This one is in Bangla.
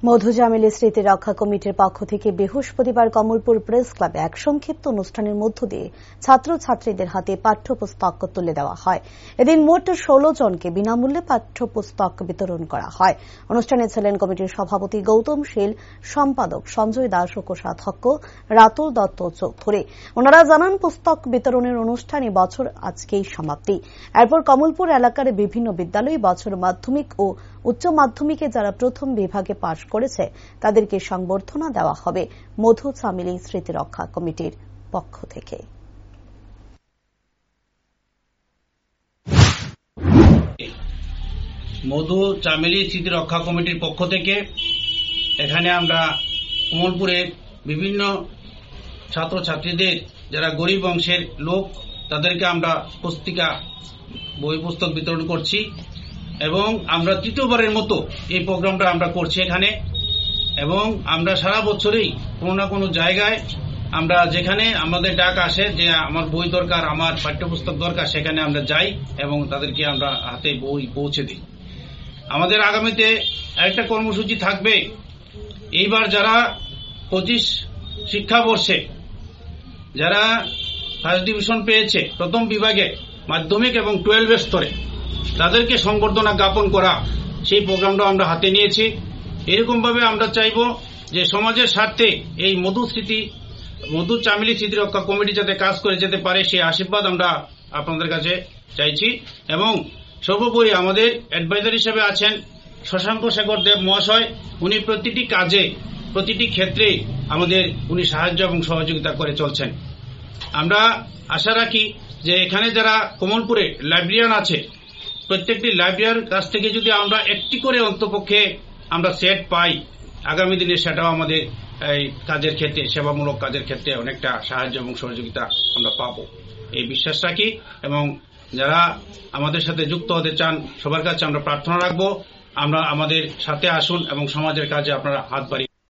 মধু চামেলী স্মৃতি রক্ষা কমিটির পক্ষ থেকে বৃহস্পতিবার কমলপুর প্রেস ক্লাবে এক সংক্ষিপ্ত অনুষ্ঠানের মধ্য দিয়ে ছাত্রছাত্রীদের হাতে পাঠ্যপুস্তক তুলে দেওয়া হয়। এদিন মোট 16 জনকে বিনামূল্যে পাঠ্যপুস্তক বিতরণ করা হয়। অনুষ্ঠানে ছিলেন কমিটির সভাপতি গৌতম শীল, সম্পাদক সঞ্জয় দাস ও কোষাধ্যক্ষ রাতুল দত্ত চৌধুরী। ওনারা জানান, পুস্তক বিতরণের অনুষ্ঠান বছর আজকেই সমাপ্তি। এরপর কমলপুর এলাকার বিভিন্ন বিদ্যালয়ে বছর মাধ্যমিক ও উচ্চ মাধ্যমিকে যারা প্রথম বিভাগে পাশ করেছে তাদেরকে সংবর্ধনা দেওয়া হবে মধু চামেলী স্মৃতি রক্ষা কমিটির পক্ষ থেকে। মধু চামেলী স্মৃতি রক্ষা কমিটির পক্ষ থেকে এখানে আমরা কমলপুরের বিভিন্ন ছাত্রছাত্রীদের যারা গরিব অংশের লোক তাদেরকে আমরা পুস্তিকা বই পুস্তক বিতরণ করছি এবং আমরা তৃতীয়বারের মতো এই প্রোগ্রামটা আমরা করছি এখানে। এবং আমরা সারা বছরেই কোনো না কোনো জায়গায় আমরা যেখানে আমাদের ডাক আসে যে আমার বই দরকার, আমার পাঠ্যপুস্তক দরকার, সেখানে আমরা যাই এবং তাদেরকে আমরা হাতে বই পৌঁছে দিই। আমাদের আগামীতে আরেকটা কর্মসূচি থাকবে। এইবার যারা 25 শিক্ষাবর্ষে যারা ফার্স্ট ডিভিশন পেয়েছে প্রথম বিভাগে মাধ্যমিক এবং 12 স্তরে তাদেরকে সংবর্ধনা জ্ঞাপন করা, সেই প্রোগ্রামটা আমরা হাতে নিয়েছি। এরকম ভাবে আমরা চাইব যে সমাজের স্বার্থে এই মধু চামেলী স্মৃতি রক্ষা কমিটি যাতে কাজ করে যেতে পারে, সেই আশীর্বাদ আমরা আপনাদের কাছে চাইছি। এবং সর্বোপরি আমাদের অ্যাডভাইজার হিসেবে আছেন শশাঙ্ক শেখর দেব মহাশয়। উনি প্রতিটি কাজে প্রতিটি ক্ষেত্রে আমাদের উনি সাহায্য এবং সহযোগিতা করে চলছেন। আমরা আশা রাখি যে এখানে যারা কমলপুরে লাইব্রেরিয়ান আছে, প্রত্যেকটি লাইব্রেরিয়ার কাছ থেকে যদি আমরা একটি করে অন্তপক্ষে আমরা সেট পাই, আগামী দিনে সেটাও আমাদের এই কাজের ক্ষেত্রে, সেবামূলক কাজের ক্ষেত্রে অনেকটা সাহায্য এবং সহযোগিতা আমরা পাবো, এই বিশ্বাস রাখি। এবং যারা আমাদের সাথে যুক্ত হতে চান সবার কাছে আমরা প্রার্থনা রাখবো, আমরা আমাদের সাথে আসুন এবং সমাজের কাজে আপনারা হাত বাড়িয়ে